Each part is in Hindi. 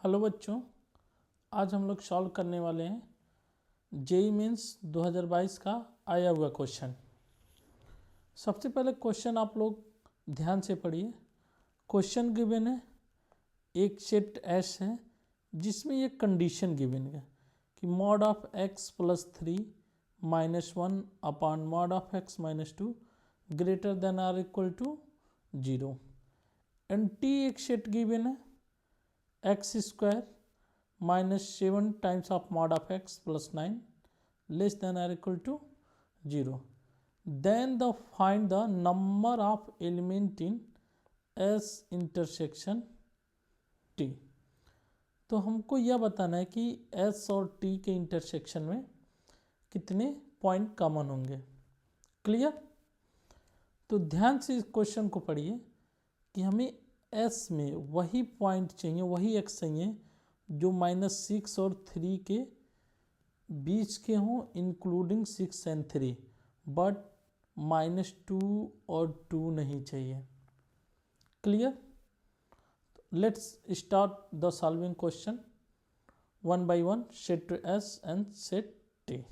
हेलो बच्चों, आज हम लोग सॉल्व करने वाले हैं जेईई मेंस 2022 का आया हुआ क्वेश्चन। सबसे पहले क्वेश्चन आप लोग ध्यान से पढ़िए। क्वेश्चन गिवन है, एक सेट एस है जिसमें ये कंडीशन गिवन है कि mod of x plus 3 minus 1 upon mod of x minus 2 greater than or equal to 0। And T एक सेट गिवन है x square minus 7 times of mod of x plus 9 less than or equal to 0. Then find the number of element in S intersection T. तो हमको यह बताना है कि S और T के इंटरसेक्शन में कितने पॉइंट कॉमन होंगे। क्लियर? तो ध्यान से इस क्वेश्चन को पढ़िए कि हमें S में वही पॉइंट चाहिए, वही x चाहिए जो -6 और 3 के बीच के हों, इंक्लूडिंग 6 एंड 3, बट -2 और 2 नहीं चाहिए। Clear? Let's start the solving question one by one. Set S and set T.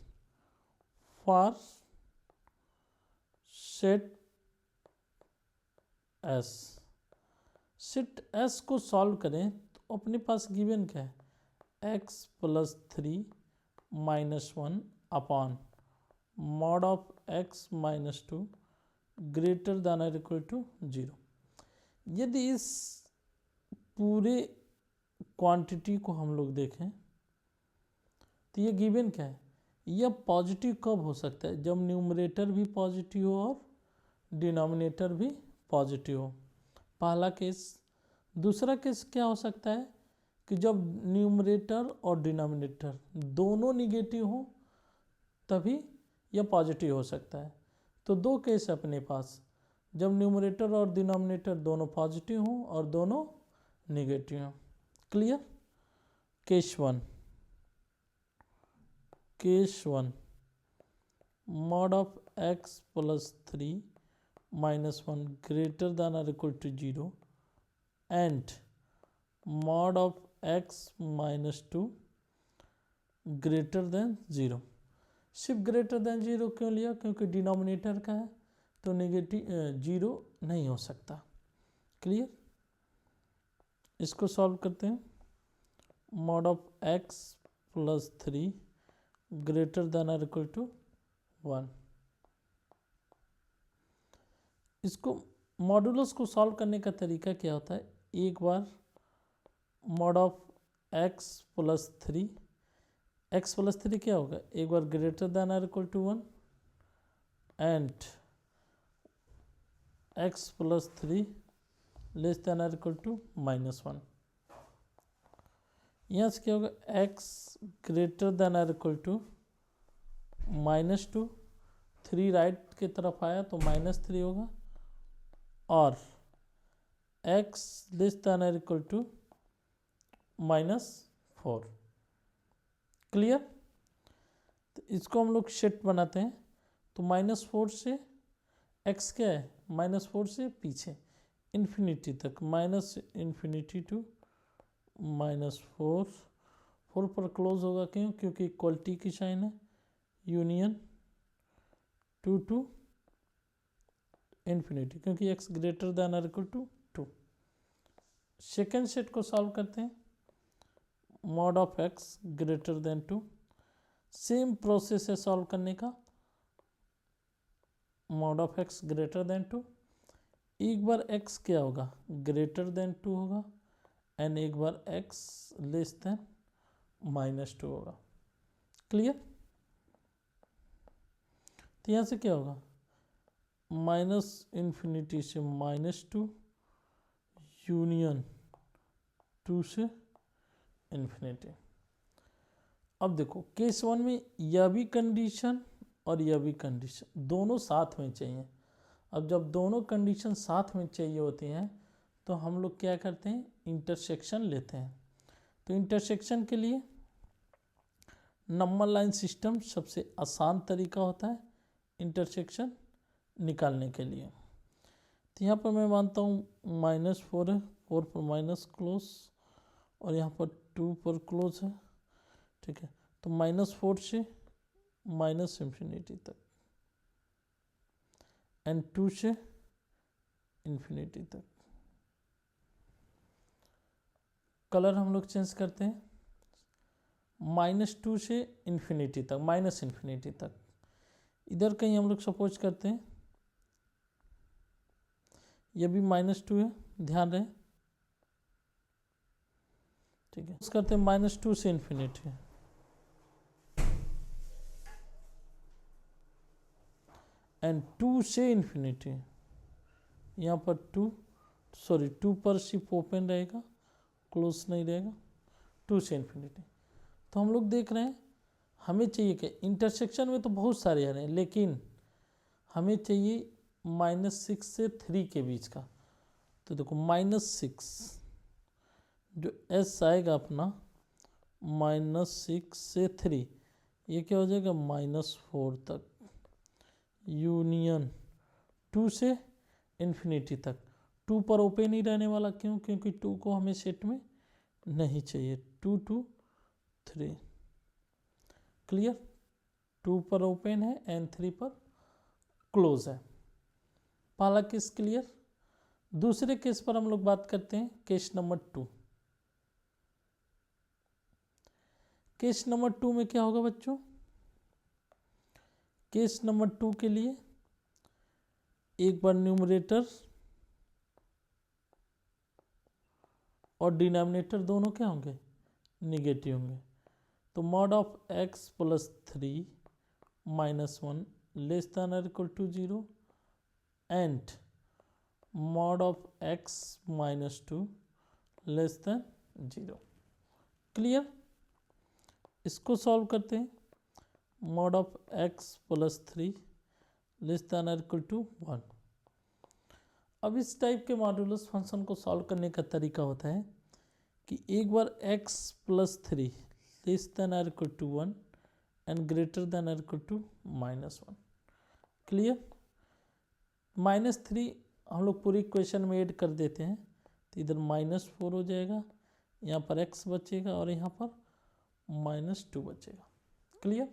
For set S, set S को सॉल्व करें तो अपने पास गिवन क्या है, x plus 3 minus 1 upon mod of x minus 2 greater than और इक्वल टू 0। यदि इस पूरे क्वांटिटी को हम लोग देखें तो ये गिवन क्या है, यह पॉजिटिव कब हो सकता है, जब न्यूमरेटर भी पॉजिटिव हो और डिनोमिनेटर भी पॉजिटिव हो। पहला केस। दूसरा केस क्या हो सकता है कि जब न्यूमरेटर और डिनोमिनेटर दोनों निगेटिव हो तभी यह पॉजिटिव हो सकता है। तो दो केस है अपने पास, जब न्यूमरेटर और डिनोमिनेटर दोनों पॉजिटिव हों और दोनों निगेटिव हों। Clear? Case one mod of x plus 3 minus 1 greater than और equal to 0 and mod of x minus 2 greater than 0। सिर्फ ग्रेटर देन 0 क्यों लिया, क्योंकि डिनोमिनेटर का है तो नेगेटिव 0 नहीं हो सकता। क्लियर? इसको सॉल्व करते हैं। mod of x plus 3 greater than और इक्वल टू 1। इसको मॉडुलस को सॉल्व करने का तरीका क्या होता है, एक बार mod of x plus 3, x plus 3 क्या होगा, एक बार ग्रेटर देन और equal to 1 and x plus 3 less than और इक्वल टू -1। यहाँ से क्या होगा, x ग्रेटर देन और इक्वल टू -2, 3 राइट की तरफ आया तो -3 होगा, और x लेस देन और इक्वल टू -4। क्लियर? तो इसको हम लोग सेट बनाते हैं तो -4 से x क्या है, -4 से पीछे इन्फिनिटी तक, -इन्फिनिटी टू -4। 4 पर क्लोज होगा, क्यों, क्योंकि इक्वलिटी की साइन है, यूनियन 2 टू इन्फिनिटी, क्योंकि x ग्रेटर देन और इक्वल टू 2। सेकेंड सेट को सॉल्व करते हैं। Mod of x greater then 2, same process है सॉल्व करने का। Mod of x greater then 2, एक बार x क्या होगा, ग्रेटर देन 2 होगा एंड एक बार x लेस देन -2 होगा। क्लियर? तो यहाँ से क्या होगा, -इन्फिनिटी से -2 यूनियन 2 से इन्फिनिटी। अब देखो केस 1 में यह भी कंडीशन और यह भी कंडीशन दोनों साथ में चाहिए। अब जब दोनों कंडीशन साथ में चाहिए होती हैं तो हम लोग क्या करते हैं, इंटरसेक्शन लेते हैं। तो इंटरसेक्शन के लिए नंबर लाइन सिस्टम सबसे आसान तरीका होता है इंटरसेक्शन निकालने के लिए। तो यहाँ पर मैं मानता हूँ -4 है, 4 पर माइनस क्लोज, और यहाँ पर 2 पर क्लोज है, ठीक है। तो -4 से -इंफिनिटी तक एंड 2 से इंफिनिटी तक। कलर हम लोग चेंज करते हैं, -2 से इंफिनिटी तक, -इंफिनिटी तक। इधर कहीं हम लोग सपोज करते हैं ये भी -2 है, ध्यान रहे, ठीक है। करते हैं -2 से इंफिनिटी एंड 2 से इंफिनिटी। यहाँ पर 2 पर सिर्फ ओपन रहेगा, क्लोज नहीं रहेगा, 2 से इंफिनिटी। तो हम लोग देख रहे हैं हमें चाहिए कि इंटरसेक्शन में तो बहुत सारे आ रहे हैं, लेकिन हमें चाहिए -6 से 3 के बीच का। तो देखो -6 जो एस आएगा अपना, -6 से 3, ये क्या हो जाएगा -4 तक, यूनियन 2 से इंफिनिटी तक। 2 पर ओपन ही रहने वाला, क्यों? क्योंकि 2 को हमें सेट में नहीं चाहिए। 2 2 3, क्लियर। 2 पर ओपन है एंड 3 पर क्लोज है। पहला केस क्लियर। दूसरे केस पर हम लोग बात करते हैं, केस नंबर 2। केस नंबर 2 में क्या होगा बच्चों? केस नंबर 2 के लिए एक बार न्यूमरेटर और डिनोमिनेटर दोनों क्या होंगे? निगेटिव होंगे। तो mod of x + 3 - 1 less than और equal to 0 and mod of x - 2 less than 0। Clear. इसको सॉल्व करते हैं। mod of x + 3 less than और इक्वल टू 1। अब इस टाइप के मॉड्यूलस फंक्शन को सॉल्व करने का तरीका होता है कि एक बार x + 3 लेस देन और equal to 1 and greater than और इक्वल टू -1। क्लियर। -3 हम लोग पूरी इक्वेशन में ऐड कर देते हैं, तो इधर -4 हो जाएगा, यहाँ पर x बचेगा और यहाँ पर -2 बचेगा। क्लियर।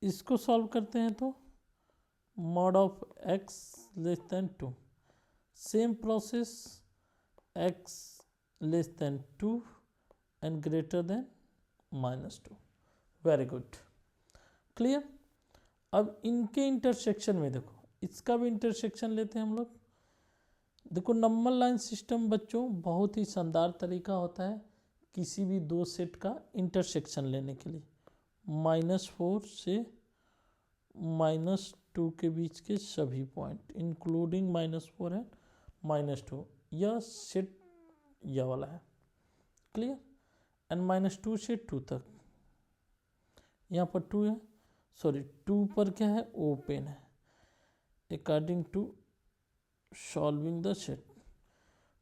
इसको सॉल्व करते हैं तो mod of x less then 2, same process, x less then 2 and greater then -2। Very good. Clear. अब इनके इंटरसेक्शन में देखो, इसका भी इंटरसेक्शन लेते हैं हम लोग। देखो नंबर लाइन सिस्टम बच्चों बहुत ही शानदार तरीका होता है किसी भी दो सेट का इंटरसेक्शन लेने के लिए। -4 से -2 के बीच के सभी पॉइंट इंक्लूडिंग -4 है -2, यह सेट यह वाला है। क्लियर। एंड -2 से 2 तक, यहाँ पर 2 है, सॉरी 2 पर क्या है? ओपन है according to solving the set.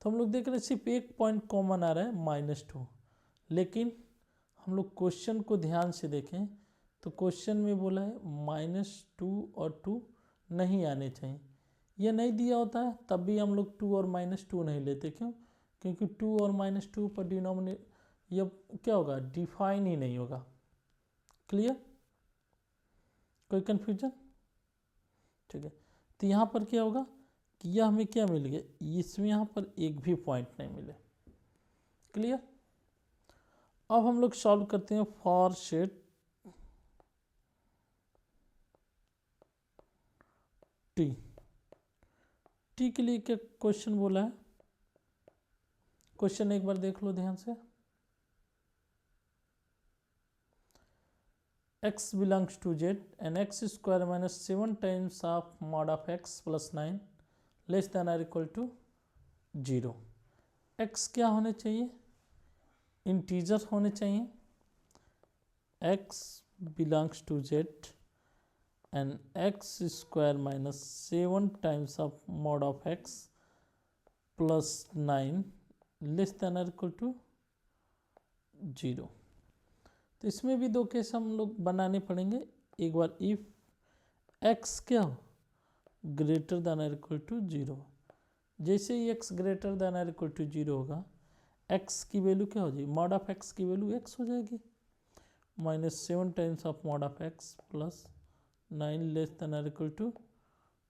तो हम लोग देख रहे हैं सिर्फ एक पॉइंट कॉमन आ रहा है -2, लेकिन हम लोग क्वेश्चन को ध्यान से देखें तो क्वेश्चन में बोला है -2 और 2 नहीं आने चाहिए। यह नहीं दिया होता है तब भी हम लोग 2 और -2 नहीं लेते। क्यों? क्योंकि 2 और -2 पर डिनोमिनेटर यह क्या होगा? डिफाइन ही नहीं होगा। क्लियर। कोई कंफ्यूजन? ठीक है। तो यहाँ पर क्या होगा कि यह हमें क्या मिल गया? इसमें यहाँ पर एक भी पॉइंट नहीं मिले। क्लियर। अब हम लोग सॉल्व करते हैं फॉर सेट टी। टी के लिए क्या क्वेश्चन बोला है? क्वेश्चन एक बार देख लो ध्यान से। x belongs to z and x² - 7 times of mod of x + 9 less than और इक्वल टू 0। x क्या होने चाहिए? इंटीजर होने चाहिए। x belongs to z and x² - 7 times of mod of x + 9 less than और इक्वल टू 0। तो इसमें भी दो केस हम लोग बनाने पड़ेंगे। एक बार इफ x क्या हो? ग्रेटर देन और इक्वल टू 0। जैसे ही x ग्रेटर देन और इक्वल टू 0 होगा, एक्स की वैल्यू क्या हो जाएगी, मॉड ऑफ एक्स की वैल्यू एक्स हो जाएगी। -7 times of mod of x plus 9 less than और इक्वल टू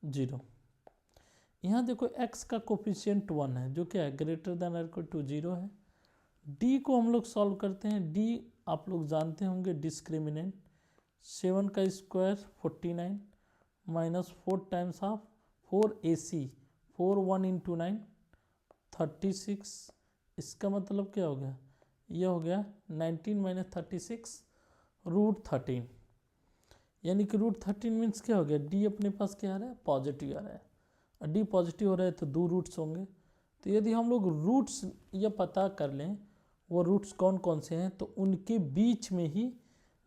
0। यहाँ देखो x का कोफिशिएंट 1 है, जो क्या है ग्रेटर देन और इक्वल टू 0 है। d को हम लोग सॉल्व करते हैं। d आप लोग जानते होंगे डिस्क्रिमिनेंट, 7 का square 49 minus 4 times of 4ac 4 1 into 9 36। इसका मतलब क्या हो गया, ये हो गया 19 माइनस 36 √13, यानी कि √13 मीन्स क्या हो गया, d अपने पास क्या आ रहा है, पॉजिटिव आ रहा है। और d पॉजिटिव हो रहा है तो 2 रूट्स होंगे। तो यदि हम लोग रूट्स ये पता कर लें वो रूट्स कौन कौन से हैं, तो उनके बीच में ही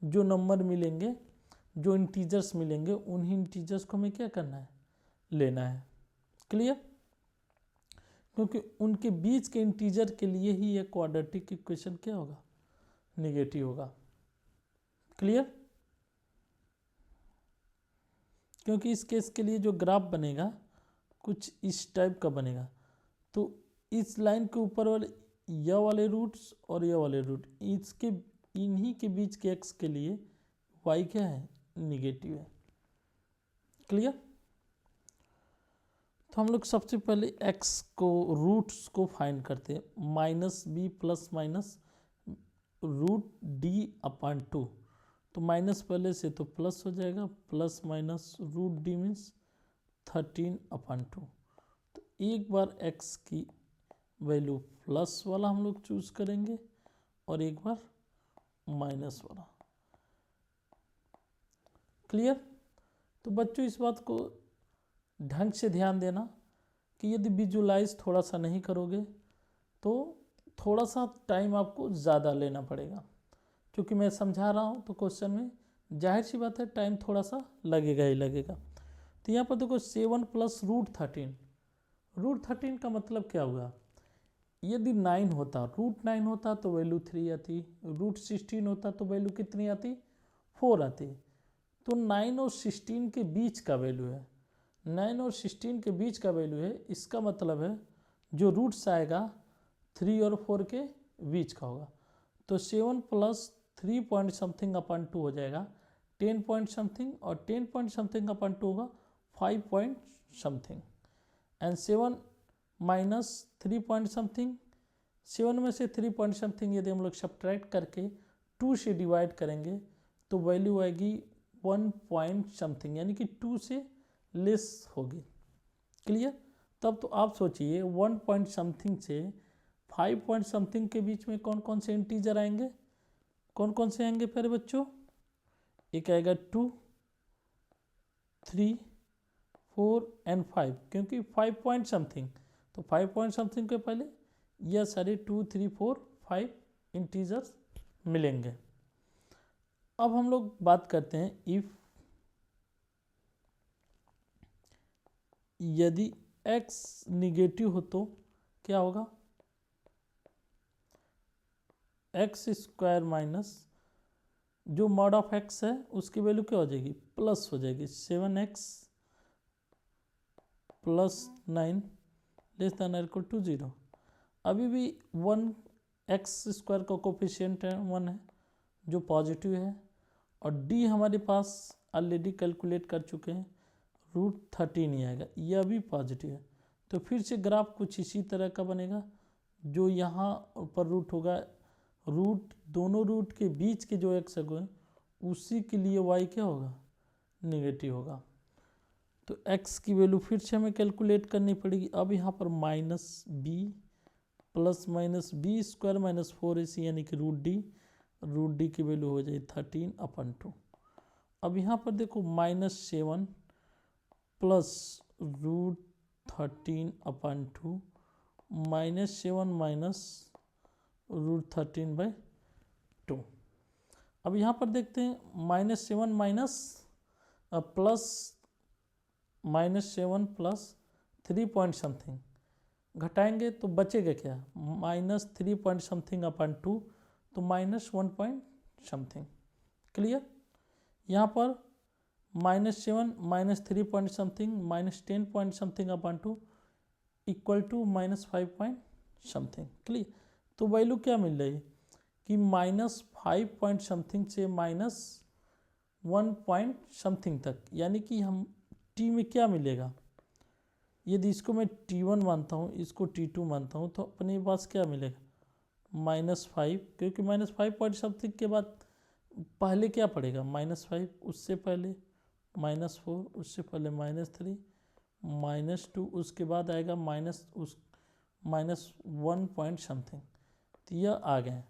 जो नंबर मिलेंगे, जो इंटीजर्स मिलेंगे, उन्हीं इंटीजर्स को हमें क्या करना है, लेना है। क्लियर? क्योंकि उनके बीच के इंटीजर के लिए ही ये क्वाड्रेटिक इक्वेशन क्या होगा, नेगेटिव होगा। क्लियर? क्योंकि इस केस के लिए जो ग्राफ बनेगा कुछ इस टाइप का बनेगा। तो इस लाइन के ऊपर वाले यह वाले रूट्स और यह वाले रूट, इसके इन्हीं के बीच के एक्स के लिए वाई क्या है, निगेटिव है। क्लियर? तो हम लोग सबसे पहले एक्स को रूट्स को फाइंड करते हैं। -b प्लस माइनस √d/2, तो माइनस पहले से तो प्लस हो जाएगा, प्लस माइनस √d मीन्स 13/2। तो एक बार x की वैल्यू प्लस वाला हम लोग चूज करेंगे और एक बार माइनस वाला। क्लियर? तो बच्चों इस बात को ढंग से ध्यान देना कि यदि विजुलाइज थोड़ा सा नहीं करोगे तो थोड़ा सा टाइम आपको ज़्यादा लेना पड़ेगा, क्योंकि मैं समझा रहा हूँ तो क्वेश्चन में जाहिर सी बात है टाइम थोड़ा सा लगेगा ही लगेगा। तो यहाँ पर देखो 7 प्लस √13, √13 का मतलब क्या हुआ, यदि 9 होता, √9 होता तो वैल्यू 3 आती, √16 होता तो वैल्यू कितनी आती, 4 आती। तो 9 और 16 के बीच का वैल्यू है, 9 और 16 के बीच का वैल्यू है। इसका मतलब है जो रूट्स आएगा 3 और 4 के बीच का होगा। तो 7 प्लस 3 पॉइंट समथिंग अपन 2 हो जाएगा 10 पॉइंट समथिंग, और 10 पॉइंट समथिंग अपन 2 होगा 5 point something, and 7 minus 3 point something, 7 में से 3 पॉइंट समथिंग यदि हम लोग सब्ट्रैक्ट करके 2 से डिवाइड करेंगे तो वैल्यू आएगी 1 पॉइंट समथिंग, यानी कि 2 से लेस होगी। क्लियर? तब तो आप सोचिए 1 पॉइंट समथिंग से 5 पॉइंट समथिंग के बीच में कौन कौन से इंटीजर आएंगे, कौन कौन से आएंगे प्यारे बच्चों, एक आएगा 2, 3, 4 एंड 5, क्योंकि 5 पॉइंट समथिंग, तो 5 पॉइंट समथिंग के पहले यह सारे 2, 3, 4, 5 इंटीजर्स मिलेंगे। अब हम लोग बात करते हैं इफ यदि x निगेटिव हो तो क्या होगा, एक्स स्क्वायर माइनस जो मॉड ऑफ x है उसकी वैल्यू क्या हो जाएगी, प्लस हो जाएगी, 7x प्लस 9 लेस देन और इक्वल टू 0। अभी भी 1x स्क्वायर का कोफिशिएंट है 1 है जो पॉजिटिव है, और d हमारे पास ऑलरेडी कैलकुलेट कर चुके हैं, √13 ही आएगा, यह भी पॉजिटिव है। तो फिर से ग्राफ कुछ इसी तरह का बनेगा, जो यहाँ ऊपर रूट होगा, रूट दोनों रूट के बीच के जो एक्स है उसी के लिए y क्या होगा, नेगेटिव होगा। तो x की वैल्यू फिर से हमें कैलकुलेट करनी पड़ेगी। अब यहाँ पर -b plus minus B square minus 4ac, यानी कि √d की वैल्यू हो जाए 13/2। अब यहाँ पर देखो -7 प्लस √13/2 -7 माइनस √13/2। अब यहाँ पर देखते हैं -7 minus plus -7 plus 3 point something घटाएंगे तो बचेगा क्या, -3 पॉइंट समथिंग/2, तो -1 पॉइंट समथिंग। क्लियर? यहाँ पर -7 -3 point something -10 point something equal to -5 point something. Clear? तो तो वैल्यू क्या मिल रही है कि -5 पॉइंट समथिंग से -1 पॉइंट समथिंग तक, यानी कि हम टी में क्या मिलेगा, यदि इसको मैं T1 मानता हूँ, इसको T2 मानता हूँ, तो अपने पास क्या मिलेगा -5, क्योंकि -5 पॉइंट समथिंग के बाद पहले क्या पड़ेगा -5, उससे पहले -4, उससे पहले -3, -2, उसके बाद आएगा -1 पॉइंट समथिंग, तो यह आ गए।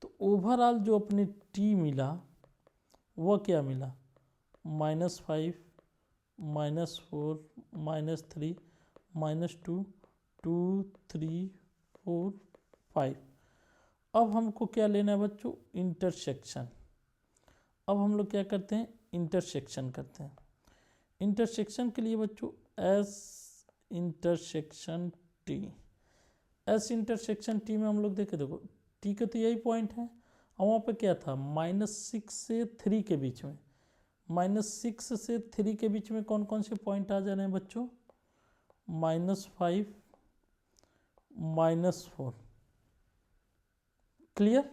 तो ओवरऑल जो अपने टी मिला वह क्या मिला -5, -4, -3, -2, 2, 3, 4, 5। अब हमको क्या लेना है बच्चों, इंटरसेक्शन। अब हम लोग क्या करते हैं, इंटरसेक्शन करते हैं। इंटरसेक्शन के लिए बच्चों S intersection T, S intersection T में हम लोग देखे, देखो टी के तो यही पॉइंट है, और वहाँ पे क्या था -6 से 3 के बीच में, -6 से 3 के बीच में कौन कौन से पॉइंट आ जा रहे हैं बच्चों, -5, -4, क्लियर।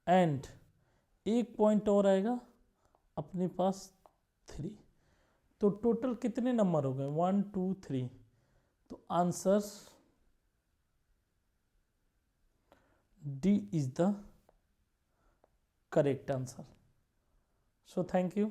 एंड एक पॉइंट और आएगा अपने पास 3, तो टोटल कितने नंबर हो गए 1, 2, 3। तो answer D is the correct answer. So thank you.